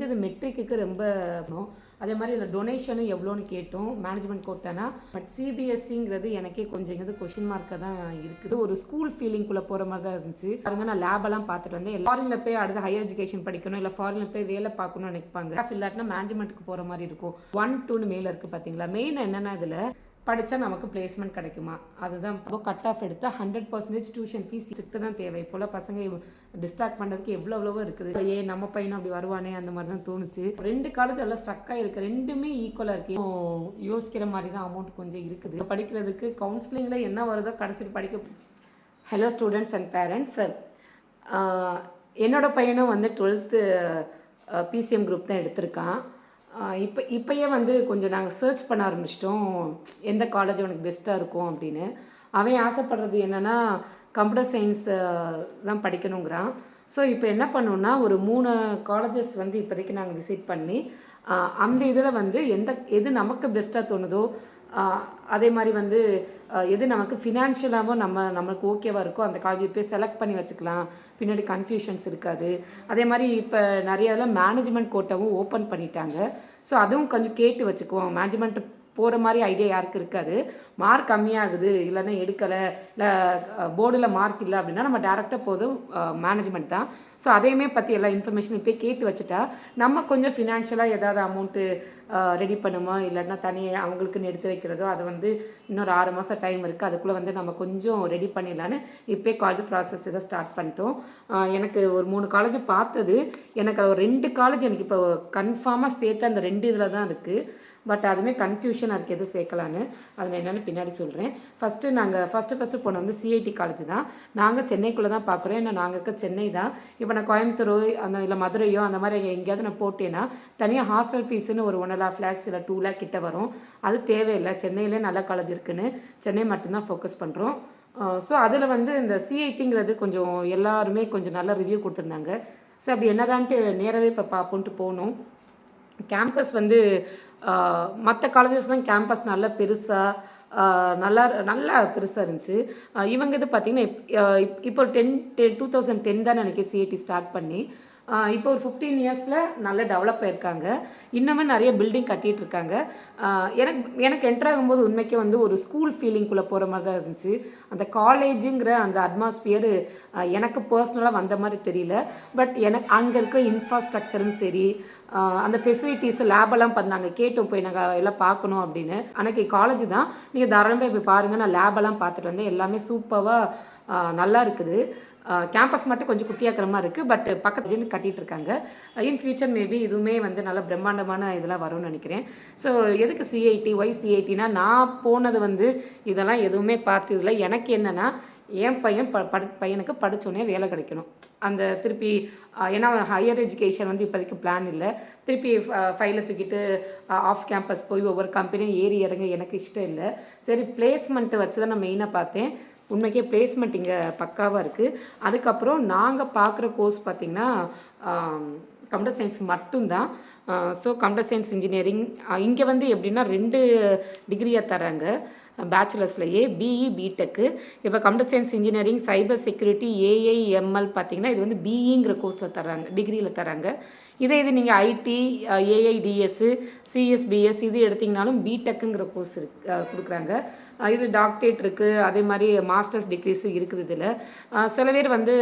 செஞ்சது மெட்ரிக்கு ரொம்ப அதே மாதிரி இதில் டொனேஷனும் எவ்வளோன்னு கேட்டோம் மேனேஜ்மெண்ட் கோட்டானா. பட் சிபிஎஸ்சிங்கிறது எனக்கே கொஞ்சம் இங்கே கொஷின் மார்க்காக தான் இருக்குது. ஒரு ஸ்கூல் ஃபீலிங்குள்ளே போகிற மாதிரி தான் இருந்துச்சு. பாருங்க, நான் லேபெல்லாம் பார்த்துட்டு வந்தேன். ஃபாரினில் போய் அடுத்து ஹையர் எஜுகேஷன் படிக்கணும், இல்லை ஃபாரினில் போய் வேலை பார்க்கணும்னு நினைப்பாங்க. இல்லாட்டினா மேனேஜ்மெண்ட்டுக்கு போகிற மாதிரி இருக்கும். 1-2 மேலே இருக்குது பார்த்தீங்களா. மெயின் என்னென்னா இதில் படித்தா நமக்கு பிளேஸ்மெண்ட் கிடைக்குமா, அதுதான். இப்போ கட் ஆஃப் எடுத்தால் 100% டியூஷன் ஃபீஸ் ஸ்ட்ரிக்ட்டு தான் தேவை. இப்போல பசங்க டிஸ்ட்ராக்ட் பண்ணுறதுக்கு எவ்வளோ இருக்குது. நம்ம பையனும் அப்படி வருவானே அந்த மாதிரி தான் தோணுச்சு. 2 காலேஜ் எல்லாம் ஸ்ட்ரக்காக இருக்குது. ரெண்டுமே ஈக்குவலாக இருக்குது. யோசிக்கிற மாதிரி தான் அமௌண்ட் கொஞ்சம் இருக்குது. படிக்கிறதுக்கு கவுன்சிலிங்கில் என்ன வருதோ கிடச்சிட்டு படிக்க. ஹலோ ஸ்டூடெண்ட்ஸ் அண்ட் பேரண்ட்ஸ், என்னோடய பையனும் வந்து 12th பிசிஎம் குரூப் தான் எடுத்திருக்கான். இப்போயே வந்து கொஞ்சம் நாங்கள் சர்ச் பண்ண ஆரம்பிச்சிட்டோம் எந்த காலேஜ் அவனுக்கு பெஸ்ட்டாக இருக்கும் அப்படின்னு. அவன் ஆசைப்படுறது என்னென்னா கம்ப்யூட்டர் சயின்ஸ் தான் படிக்கணுங்கிறான். ஸோ இப்போ என்ன பண்ணோன்னா ஒரு 3 காலேஜஸ் வந்து இப்போதைக்கு நாங்கள் விசிட் பண்ணி அந்த இதில் வந்து எது நமக்கு பெஸ்ட்டாக தோணுதோ அதே மாதிரி வந்து எது நமக்கு ஃபினான்ஷியலாகவும் நம்மளுக்கு ஓகேவாக இருக்கோ அந்த காலேஜ் போய் செலக்ட் பண்ணி வச்சுக்கலாம். பின்னாடி கன்ஃபியூஷன்ஸ் இருக்காது. அதே மாதிரி இப்போ நிறையாலாம் மேனேஜ்மெண்ட் கோட்டாவும் ஓப்பன் பண்ணிட்டாங்க. ஸோ அதுவும் கொஞ்சம் கேட்டு வச்சுக்குவோம். மேனேஜ்மெண்ட் போகிற மாதிரி ஐடியா யாருக்கு இருக்காது. மார்க் கம்மியாகுது, இல்லைன்னா எடுக்கலை, இல்லை போர்டில் மார்க் இல்லை அப்படின்னா நம்ம டேரெக்டாக போதும் மேனேஜ்மெண்ட் தான். ஸோ அதையுமே பற்றி எல்லா இன்ஃபர்மேஷன் இப்போ கேட்டு வச்சுட்டா நம்ம கொஞ்சம் ஃபினான்ஷியலாக ஏதாவது அமௌண்ட்டு ரெடி பண்ணுமோ, இல்லைன்னா தனியாக அவங்களுக்குன்னு எடுத்து வைக்கிறதோ, அதை வந்து இன்னொரு 6 மாதம் டைம் இருக்குது. அதுக்குள்ளே வந்து நம்ம கொஞ்சம் ரெடி பண்ணிடலான்னு இப்போ காலேஜ் ப்ராசஸ் இதை ஸ்டார்ட் பண்ணிட்டோம். எனக்கு ஒரு 3 காலேஜ் பார்த்தது, எனக்கு ஒரு 2 காலேஜ் எனக்கு இப்போ கன்ஃபார்மாக சேர்த்து அந்த 2 இதில் தான் இருக்குது. பட் அதுவுமே கன்ஃபியூஷனாக இருக்குது எது சேர்க்கலான்னு. அதில் என்னென்னு பின்னாடி சொல்கிறேன். ஃபஸ்ட்டு போன வந்து சிஐடி காலேஜ் தான். நாங்கள் சென்னைக்குள்ளே தான் பார்க்குறோம். ஏன்னா நாங்கள் இருக்க சென்னை தான். இப்போ நான் கோயம்புத்தூரோ இல்லை மதுரையோ அந்த மாதிரி எங்கேயாவது நான் போட்டேன்னா தனியாக ஹாஸ்டல் ஃபீஸுன்னு ஒரு 1.5 lakhs இல்லை 2 lakh கிட்ட வரும். அது தேவையில்லை. சென்னையிலே நல்ல காலேஜ் இருக்குதுன்னு சென்னை மட்டும்தான் ஃபோக்கஸ் பண்ணுறோம். ஸோ அதில் வந்து இந்த சிஐடிங்கிறது கொஞ்சம் எல்லாருமே கொஞ்சம் நல்ல ரிவ்யூ கொடுத்துருந்தாங்க. ஸோ அப்படி என்னதான்ட்டு நேரவே இப்போ பார்ப்போன்ட்டு போகணும். கேம்பஸ் வந்து மற்ற காலேஜஸ்லாம் கேம்பஸ் நல்லா பெருசாக நல்லா பெருசாக இருந்துச்சு. இவங்க இது பார்த்திங்கன்னா இப்போ 2010 தான் எனக்கு சிஐடி ஸ்டார்ட் பண்ணி இப்போ ஒரு 15 yearsல நல்லா டெவலப் ஆயிருக்காங்க. இன்னுமே நிறைய பில்டிங் கட்டிகிட்டு இருக்காங்க. எனக்கு என்டர் ஆகும்போது உண்மைக்கே வந்து ஒரு ஸ்கூல் ஃபீலிங்குள்ளே போகிற மாதிரி தான் இருந்துச்சு. அந்த காலேஜுங்கிற அந்த அட்மாஸ்பியர் எனக்கு பர்சனலாக வந்த மாதிரி தெரியல. பட் எனக்கு அங்கே இருக்கிற இன்ஃப்ராஸ்ட்ரக்சரும் சரி, அந்த ஃபெசிலிட்டிஸ் லேபெல்லாம் பண்ணாங்க. கேட்டோம் போய் நாங்கள் எல்லாம் பார்க்கணும் அப்படின்னு. அன்றைக்கி காலேஜ் தான், நீங்கள் தாராளமாக போய் பாருங்கள். நான் லேபெல்லாம் பார்த்துட்டு வந்தேன். எல்லாமே சூப்பராக நல்லா இருக்குது. கேம்பஸ் மட்டும் கொஞ்சம் குட்டியாக்கிற மாதிரி இருக்குது. பட் பக்கத்துலேருந்து கட்டிகிட்டு இருக்காங்க. இன் ஃபியூச்சர் மேபி இதுவுமே வந்து நல்ல பிரம்மாண்டமான இதெல்லாம் வரும்னு நினைக்கிறேன். ஸோ எதுக்கு சிஐடி, ஒய் சிஐடினா நான் போனது வந்து இதெல்லாம் எதுவுமே பார்த்ததில்லை. எனக்கு என்னென்னா என் பையனுக்கு படித்தோடனே வேலை கிடைக்கணும். அந்த திருப்பி ஏன்னா ஹையர் எஜுகேஷன் வந்து இப்போதைக்கு பிளான் இல்லை. திருப்பி ஃபைலை தூக்கிட்டு ஆஃப் கேம்பஸ் போய் ஒவ்வொரு கம்பெனியும் ஏறி இறங்க எனக்கு இஷ்டம் இல்லை. சரி, பிளேஸ்மெண்ட்டு வச்சு தான் நான் மெயினாக பார்த்தேன். உண்மைக்கே பிளேஸ்மெண்ட் இங்கே பக்காவாக இருக்குது. அதுக்கப்புறம் நாங்கள் பார்க்குற கோர்ஸ் பார்த்திங்கன்னா கம்ப்யூட்டர் சயின்ஸ் மட்டும்தான். ஸோ கம்ப்யூட்டர் சயின்ஸ் இன்ஜினியரிங் இங்கே வந்து எப்படின்னா 2 டிகிரியாக தராங்க பேச்சுலர்ஸ்லையே, பிஇ பிடெக்கு. இப்போ computer science engineering, cyber security, AIML பார்த்திங்கன்னா இது வந்து பிஇங்கிற கோர்ஸில் தராங்க, டிகிரியில் தராங்க. இது நீங்கள் ஐடி, ஏஐடிஎஸ்ஸு, சிஎஸ்பிஎஸ் இது எடுத்திங்கனாலும் பிடெக்குங்கிற கோர்ஸ் கொடுக்குறாங்க. இது டாக்டரேட் இருக்குது. அதே மாதிரி மாஸ்டர்ஸ் டிகிரிஸும் இருக்குது. இதில் சில பேர் வந்து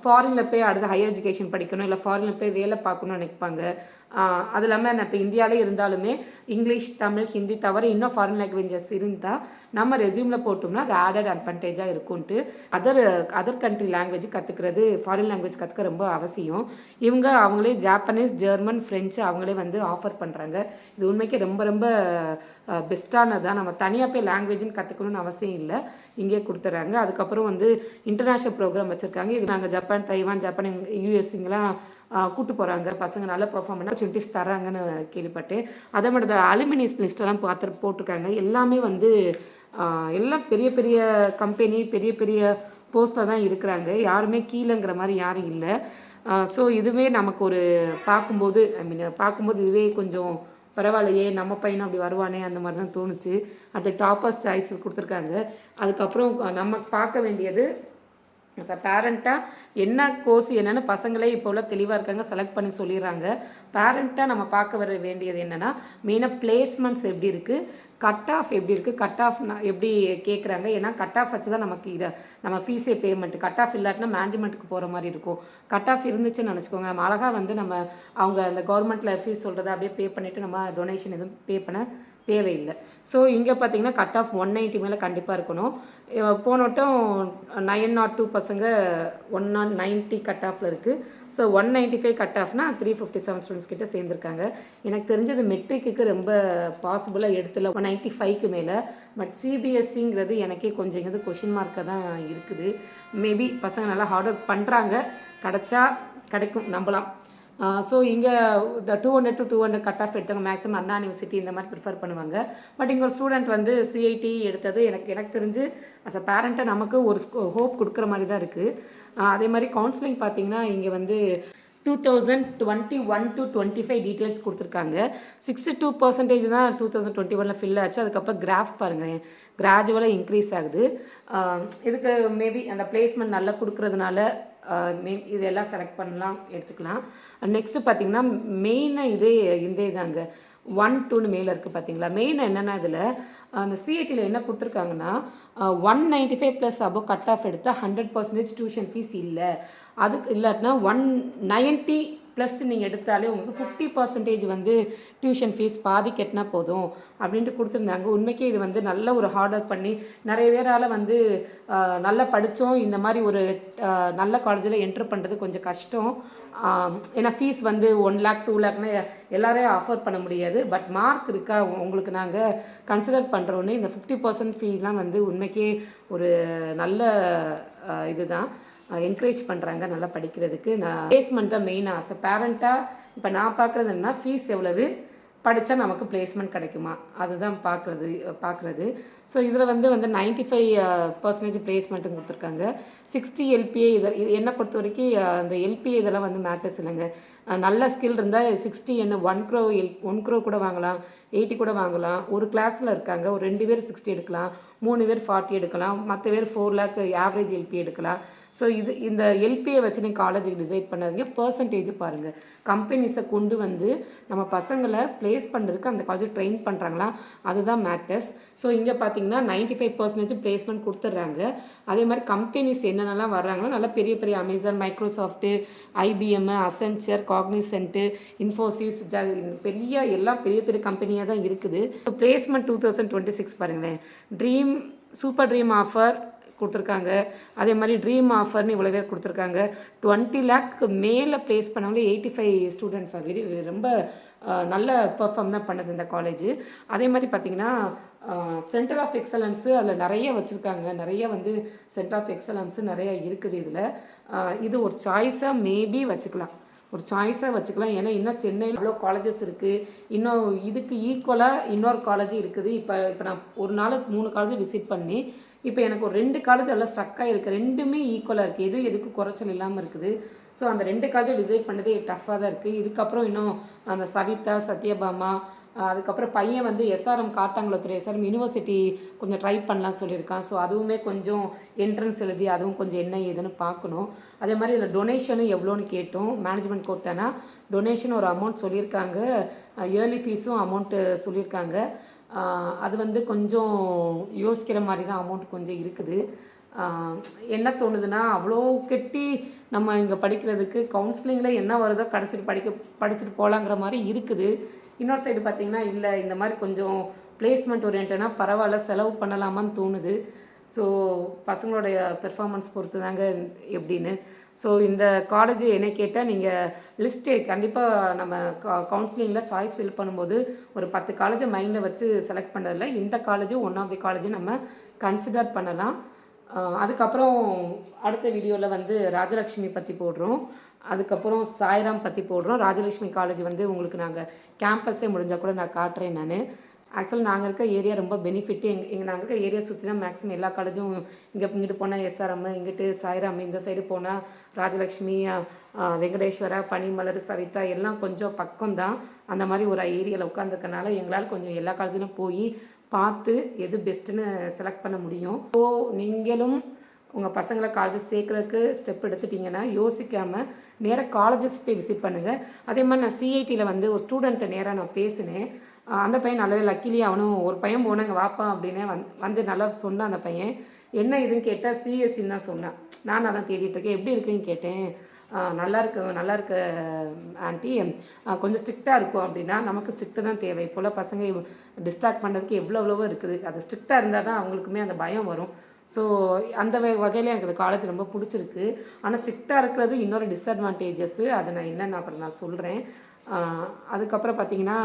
ஃபாரினில் போய் அடுத்து ஹையர் எஜுகேஷன் படிக்கணும், இல்லை ஃபாரினில் போய் வேலை பார்க்கணும்னு நினைப்பாங்க. அது இல்லாமல் நான் இப்போ இந்தியாவிலே இருந்தாலுமே இங்கிலீஷ், தமிழ், ஹிந்தி தவிர இன்னும் ஃபாரின் லாங்குவேஜஸ் இருந்தால் நம்ம ரெஸ்யூமில் போட்டோம்னா அது ஆடட் அட்வான்டேஜாக இருக்கும்ன்ட்டு அதர் கண்ட்ரி லாங்குவேஜ் கற்றுக்கிறது, ஃபாரின் லாங்குவேஜ் கற்றுக்க ரொம்ப அவசியம். அவங்களே ஜாப்பனீஸ், ஜெர்மன், ஃப்ரெஞ்சு அவங்களே வந்து ஆஃபர் பண்ணுறாங்க. இது உண்மைக்கு ரொம்ப ரொம்ப பெஸ்ட்டானதான். நம்ம தனியாக போய் லாங்குவேஜ்னு கற்றுக்கணும்னு அவசியம் இல்லை, இங்கே கொடுத்துட்றாங்க. அதுக்கப்புறம் வந்து இன்டர்நேஷ்னல் ப்ரோக்ராம் வச்சுருக்காங்க. இது நாங்கள் ஜப்பான், தைவான், யூஎஸ் இங்கெல்லாம் கூட்டு போகிறாங்க. பசங்க நல்லா பெர்ஃபார்ம் பண்ண ஆப்பர்ச்சுனிட்டிஸ் தராங்கன்னு கேள்விப்பட்டேன். அதே மாதிரி அலுமினிஸ் லிஸ்ட்டெல்லாம் போட்டிருக்காங்க. எல்லாமே வந்து எல்லாம் பெரிய பெரிய கம்பெனி, பெரிய பெரிய போஸ்ட்டில் தான் இருக்கிறாங்க. யாருமே கீழேங்கிற மாதிரி யாரும் இல்லை. ஸோ இதுவே நமக்கு ஒரு பார்க்கும்போது இதுவே கொஞ்சம் பரவாயில்லையே, நம்ம பையனும் அப்படி வருவானே அந்த மாதிரி தான் தோணுச்சு. அது டாப்பர்ஸ் சாய்ஸ் கொடுத்துருக்காங்க. அதுக்கப்புறம் நம்ம பார்க்க வேண்டியது ஆஸ் அ பேரண்ட்டாக என்ன கோர்ஸ் என்னென்னு பசங்களே இப்போ உள்ள தெளிவாக இருக்காங்க, செலக்ட் பண்ணி சொல்லிடுறாங்க. பேரண்ட்டாக நம்ம பார்க்க வர வேண்டியது என்னென்னா, மெயினாக பிளேஸ்மெண்ட்ஸ் எப்படி இருக்குது, கட் ஆஃப் எப்படி இருக்குது, கட் ஆஃப்னா எப்படி கேட்குறாங்க. ஏன்னா கட் ஆஃப் வச்சு தான் நமக்கு இதை நம்ம ஃபீஸே பேமெண்ட். கட் ஆஃப் இல்லாட்டினா மேனேஜ்மெண்ட்டுக்கு போகிற மாதிரி இருக்கும். கட் ஆஃப் இருந்துச்சுன்னு நினச்சிக்கோங்க, நம்ம அழகாக வந்து நம்ம அவங்க அந்த கவர்மெண்ட்டில் ஃபீஸ் சொல்கிறத அப்படியே பே பண்ணிவிட்டு நம்ம டொனேஷன் எதுவும் பே பண்ண தேவையில்லை. ஸோ இங்கே பார்த்தீங்கன்னா கட் ஆஃப் 190 மேலே கண்டிப்பாக இருக்கணும். போனோட்டம் 902 பசங்க 190 கட் ஆஃபில் இருக்குது. ஸோ 195 கட் ஆஃப்னா 357 ஸ்டூடெண்ட்ஸ் கிட்ட சேர்ந்துருக்காங்க. எனக்கு தெரிஞ்சது மெட்ரிக்கு ரொம்ப பாசிபிளாக எடுத்துல 195க்கு மேலே. பட் சிபிஎஸ்சிங்கிறது எனக்கே கொஞ்சம் இங்கே கொஷின் மார்க்காக தான் இருக்குது. மேபி பசங்க நல்லா ஹார்ட் ஒர்க் பண்ணுறாங்க, கிடச்சா கிடைக்கும் நம்பலாம். ஸோ இங்கே 200 to 200 கட் ஆஃப் எடுத்தவங்க மேக்ஸிமம் அண்ணா யூனிவர்சிட்டி இந்த மாதிரி ப்ரிஃபர் பண்ணுவாங்க. பட் இங்கே ஒரு ஸ்டூடெண்ட் வந்து சிஐடி எடுத்தது எனக்கு தெரிஞ்சு அஸ் அ பேரண்ட்டாக நமக்கு ஒரு ஹோப் கொடுக்குற மாதிரி தான் இருக்குது. அதே மாதிரி கவுன்சிலிங் பார்த்திங்கன்னா இங்கே வந்து 2021 to 25 டீட்டெயில்ஸ் கொடுத்துருக்காங்க. 62% தான் 2021 ஃபில் ஆச்சு. அதுக்கப்புறம் கிராஃப் பாருங்கள், கிராஜுவலாக இன்க்ரீஸ் ஆகுது. இதுக்கு மேபி அந்த பிளேஸ்மெண்ட் நல்லா கொடுக்குறதுனால இதெல்லாம் செலக்ட் பண்ணலாம், எடுத்துக்கலாம். நெக்ஸ்ட்டு பார்த்திங்கன்னா மெயினாக இதே தாங்க 1 2ன்னு மேலே இருக்குது பார்த்தீங்களா. மெயினாக என்னென்னா இதில் அந்த சிஐடியில் என்ன கொடுத்துருக்காங்கன்னா 195 ப்ளஸ் அபோவ் கட் ஆஃப் எடுத்தால் 100% டியூஷன் ஃபீஸ் இல்லை. அதுக்கு இல்லாட்டினா 190 ப்ளஸ் நீங்கள் எடுத்தாலே உங்களுக்கு 50% வந்து டியூஷன் ஃபீஸ் பாதி கட்டினா போதும் அப்படின்ட்டு கொடுத்துருந்தாங்க. உண்மைக்கே இது வந்து நல்ல ஒரு ஹார்ட் ஒர்க் பண்ணி நிறைய பேரால் வந்து நல்லா படித்தோம் இந்த மாதிரி ஒரு நல்ல காலேஜில் என்ட்ரு பண்ணுறது கொஞ்சம் கஷ்டம். ஏன்னா ஃபீஸ் வந்து 1 lakh 2 lakhன்னு எல்லாரையும் அஃபோர்ட் பண்ண முடியாது. பட் மார்க் இருக்கா உங்களுக்கு நாங்கள் கன்சிடர் பண்ணுறோன்னு இந்த 50% ஃபீஸ்லாம் வந்து உண்மைக்கே ஒரு நல்ல இதுதான், என்கரேஜ் பண்ணுறாங்க நல்லா படிக்கிறதுக்கு. நான் பிளேஸ்மெண்ட் தான் மெயினாக ஆசை பேரண்ட்டாக. இப்போ நான் பார்க்குறது என்னன்னா ஃபீஸ் எவ்வளவு, படித்தா நமக்கு பிளேஸ்மெண்ட் கிடைக்குமா, அதுதான் பார்க்குறது. ஸோ இதில் வந்து 95% பிளேஸ்மெண்ட்டும் கொடுத்துருக்காங்க. 60 LPA. இது என்னை பொறுத்த வரைக்கும் அந்த LPA இதெல்லாம் வந்து மேட்டர்ஸ் இல்லைங்க. நல்ல ஸ்கில் இருந்தால் 60 என்ன 1 crore கூட வாங்கலாம், 80 கூட வாங்கலாம். ஒரு கிளாஸில் இருக்காங்க, ஒரு 2 பேர் 60 எடுக்கலாம், 3 பேர் 40 எடுக்கலாம், மற்ற பேர் 4 lakh ஆவரேஜ் LPA எடுக்கலாம். ஸோ இந்த எல்பியை வச்சு நீங்கள் காலேஜுக்கு டிசைட் பண்ணாதீங்க, பர்சன்டேஜ் பாருங்கள். கம்பெனிஸை கொண்டு வந்து நம்ம பசங்களை ப்ளேஸ் பண்ணுறதுக்கு அந்த காலேஜ் ட்ரெயின் பண்ணுறாங்களா, அதுதான் மேட்டர்ஸ். ஸோ இங்கே பார்த்தீங்கன்னா 95% பிளேஸ்மெண்ட் கொடுத்துட்றாங்க. அதே மாதிரி கம்பெனிஸ் என்னென்னலாம் வர்றாங்களோ நல்லா பெரிய பெரிய Amazon, Microsoft, IBM, Accenture, Cognizant, Infosys, எல்லாம் பெரிய பெரிய கம்பெனியாக தான் இருக்குது. ஸோ பிளேஸ்மெண்ட் 2026 பாருங்களேன். சூப்பர் ட்ரீம் ஆஃபர் கொடுத்துருக்காங்க. அதே மாதிரி ட்ரீம் ஆஃபர்னு இவ்வளோ பேர் கொடுத்துருக்காங்க. 20 lakh மேலே ப்ளேஸ் பண்ணவங்களே 85 ஸ்டூடெண்ட்ஸ் ரொம்ப நல்ல பெர்ஃபார்ம் தான் பண்ணுது இந்த காலேஜ். அதே மாதிரி பார்த்திங்கன்னா சென்டர் ஆஃப் எக்ஸலன்ஸு அதில் நிறைய வச்சுருக்காங்க. நிறைய வந்து சென்டர் ஆஃப் எக்ஸலன்ஸு நிறைய இருக்குது இதில். இது ஒரு சாய்ஸாக மேபி வச்சுக்கலாம், ஏன்னா இன்னும் சென்னையில் அவ்வளோ காலேஜஸ் இருக்குது. இன்னும் இதுக்கு ஈக்குவலாக இன்னொரு காலேஜ் இருக்குது. இப்போ நான் ஒரு நாள் 3 காலேஜ் விசிட் பண்ணி இப்போ எனக்கு ஒரு 2 காலேஜ் எல்லாம் ஸ்ட்ரக்காக இருக்குது. ரெண்டுமே ஈக்குவலாக இருக்குது, எதுக்கு குறைச்சல் இல்லாமல் இருக்குது. ஸோ அந்த 2 காலேஜை டிசைட் பண்ணதே டஃப்பாக தான் இருக்குது. இதுக்கப்புறம் இன்னும் அந்த சவிதா, சத்யபாமா, அதுக்கப்புறம் பையன் வந்து SRM காட்டாங்குளத்துறை SRM யூனிவர்சிட்டி கொஞ்சம் ட்ரை பண்ணலான்னு சொல்லியிருக்கான். ஸோ அதுவுமே கொஞ்சம் என்ட்ரன்ஸ் எழுதி அதுவும் கொஞ்சம் என்ன ஏதுன்னு பார்க்கணும். அதே மாதிரி இதில் டொனேஷனும் எவ்வளோன்னு கேட்டோம். மேனேஜ்மெண்ட் கோட்டானா டொனேஷன் ஒரு அமௌண்ட் சொல்லியிருக்காங்க, இயர்லி ஃபீஸும் அமௌண்ட்டு சொல்லியிருக்காங்க. அது வந்து கொஞ்சம் யோசிக்கிற மாதிரி தான் அமௌண்ட் கொஞ்சம் இருக்குது. என்ன தோணுதுன்னா அவ்வளோ கெட்டி நம்ம இங்கே படிக்கிறதுக்கு கவுன்சிலிங்கில் என்ன வருதோ படிச்சுட்டு போகலாங்கிற மாதிரி இருக்குது. இன்னொரு சைடு பார்த்திங்கன்னா இல்லை, இந்த மாதிரி கொஞ்சம் பிளேஸ்மெண்ட் ஓரியன்ட்னா பரவாயில்ல, செலவு பண்ணலாமான்னு தோணுது. ஸோ பசங்களுடைய பெர்ஃபார்மன்ஸ் பொறுத்து தாங்க எப்படின்னு. ஸோ இந்த காலேஜ் என்னை கேட்டால் நீங்கள் லிஸ்ட்டு கண்டிப்பாக நம்ம கவுன்சிலிங்கில் சாய்ஸ் ஃபில் பண்ணும்போது ஒரு 10 காலேஜை மைண்டில் வச்சு செலக்ட் பண்ணுறதில்ல, இந்த காலேஜும் ஒன் ஆஃப் தி காலேஜை நம்ம கன்சிடர் பண்ணலாம். அதுக்கப்புறம் அடுத்த வீடியோவில் வந்து ராஜலக்ஷ்மி பற்றி போடுறோம், அதுக்கப்புறம் சாய்ராம் பற்றி போடுறோம். ராஜலக்ஷ்மி காலேஜ் வந்து உங்களுக்கு நாங்கள் கேம்பஸே முடிஞ்சால் கூட நான் காட்டுறேன். நான் ஆக்சுவலி நாங்கள் இருக்க ஏரியா ரொம்ப பெனிஃபிட்டு. நாங்கள் இருக்க ஏரியா சுற்றி தான் மேக்ஸிமம் எல்லா காலேஜும். இங்கிட்டு போனால் SRM, இங்கிட்டு சாய்ராம், இந்த சைடு போனால் ராஜலக்ஷ்மி, வெங்கடேஸ்வரா, பனிமலர், சவிதா எல்லாம் கொஞ்சம் பக்கம்தான். அந்த மாதிரி ஒரு ஏரியாவில் உட்காந்துருக்கனால எங்களால் கொஞ்சம் எல்லா காலேஜிலும் போய் பார்த்து எது பெஸ்ட்டுன்னு செலக்ட் பண்ண முடியும். ஸோ நீங்களும் உங்கள் பசங்களை காலேஜஸ் சேர்க்குறதுக்கு ஸ்டெப் எடுத்துட்டிங்கன்னா யோசிக்காமல் நேராக காலேஜஸ் போய் விசிட் பண்ணுங்கள். அதே மாதிரி நான் சிஐடியில் வந்து ஒரு ஸ்டூடெண்ட்டை நேராக நான் பேசினேன். அந்த பையன் நல்லாவே லக்கிலி அவனும் ஒரு பையன் போனாங்க வாப்பா அப்படின்னே வந்து நல்லா சொன்னான். அந்த பையன் என்ன இதுன்னு கேட்டால் சிஎஸ்சின்னு தான் சொன்னான். நான் அதான் தேடிட்டுருக்கேன். எப்படி இருக்குன்னு கேட்டேன். நல்லா இருக்கு ஆண்டி, கொஞ்சம் ஸ்ட்ரிக்டாக இருக்கும் அப்படின்னா. நமக்கு ஸ்ட்ரிக்ட்டு தான் தேவை. இப்போல்லாம் பசங்க டிஸ்ட்ராக்ட் பண்ணுறதுக்கு எவ்வளவோ இருக்குது. அது ஸ்ட்ரிக்டாக இருந்தால் தான் அவங்களுக்குமே அந்த பயம் வரும். ஸோ அந்த வகையில் எனக்கு அந்த காலேஜ் ரொம்ப பிடிச்சிருக்கு. ஆனால் ஸ்ட்ரிக்டாக இருக்கிறது இன்னொரு டிஸ்அட்வான்டேஜஸ்ஸு. அதை நான் என்னென்னு அப்புறம் நான் சொல்கிறேன். அதுக்கப்புறம் பார்த்தீங்கன்னா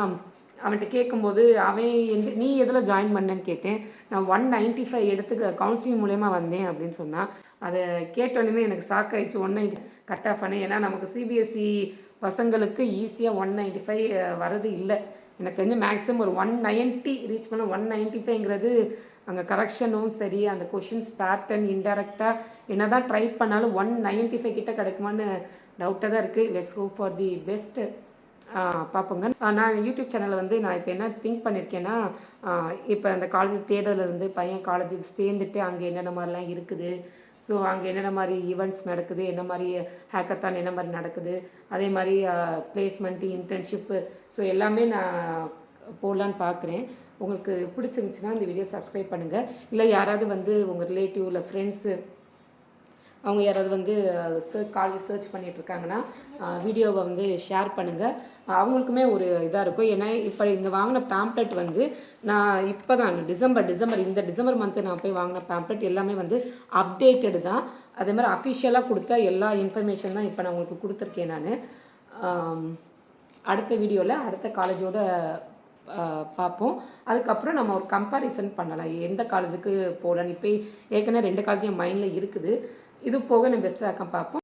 அவன்கிட்ட கேட்கும்போது அவன் நீ எதில் ஜாயின் பண்ணேன்னு கேட்டேன். நான் 195 எடுத்து கவுன்சிலிங் மூலயமா வந்தேன் அப்படின்னு சொன்னான். அதை கேட்டோன்னே எனக்கு ஷாக் ஆகிடுச்சு. 190 கட் ஆஃப் பண்ணேன். ஏன்னா நமக்கு சிபிஎஸ்சி பசங்களுக்கு ஈஸியாக 195 வரது இல்லை. எனக்கு தெரிஞ்ச மேக்ஸிமம் ஒரு 190 ரீச் பண்ண. 195ங்கிறது அங்கே கரெக்ஷனும் சரி, அந்த கொஷின்ஸ் பேட்டர்ன் இன்டெரக்டாக என்ன தான் ட்ரை பண்ணாலும் 195 கிட்ட கிடைக்குமான்னு டவுட்டாக தான் இருக்குது. Let's go for the best. பார்ப்போங்க. நான் யூடியூப் சேனலில் வந்து நான் இப்போ என்ன திங்க் பண்ணியிருக்கேன்னா, இப்போ அந்த காலேஜ் தேடலேருந்து பையன் காலேஜுக்கு சேர்ந்துட்டு அங்கே என்னென்ன மாதிரிலாம் இருக்குது, ஸோ அங்கே என்னென்ன மாதிரி ஈவெண்ட்ஸ் நடக்குது, என்ன மாதிரி ஹேக்கத்தான் என்ன மாதிரி நடக்குது, அதே மாதிரி பிளேஸ்மெண்ட்டு, இன்டர்ன்ஷிப்பு, ஸோ எல்லாமே நான் போடலான்னு பார்க்குறேன். உங்களுக்கு பிடிச்சிருந்துச்சின்னா இந்த வீடியோ சப்ஸ்கிரைப் பண்ணுங்கள். இல்லை யாராவது வந்து உங்கள் ரிலேட்டிவ் இல்லை ஃப்ரெண்ட்ஸு அவங்க யாராவது வந்து காலேஜ் சர்ச் பண்ணிகிட்ருக்காங்கன்னா வீடியோவை வந்து ஷேர் பண்ணுங்கள். அவங்களுக்குமே ஒரு இதாக இருக்கும். ஏன்னா இப்போ இந்த வாங்கின பேம்ப்ளெட் வந்து நான் இப்போ தான் இந்த டிசம்பர் மந்த்து நான் போய் வாங்கின பேம்ப்ளெட் எல்லாமே வந்து அப்டேட்டடு தான். அதே மாதிரி அஃபிஷியலாக கொடுத்தா எல்லா இன்ஃபர்மேஷன் தான் இப்போ நான் உங்களுக்கு கொடுத்துருக்கேன். நான் அடுத்த வீடியோவில் அடுத்த காலேஜோட பார்ப்போம். அதுக்கப்புறம் நம்ம ஒரு கம்பேரிசன் பண்ணலாம். எந்த காலேஜுக்கு போகலான்னு இப்போ ஏற்கனவே 2 காலேஜ் என் மைண்டில் இருக்குது. இது போக நான் பெஸ்ட்டாக பார்ப்போம்.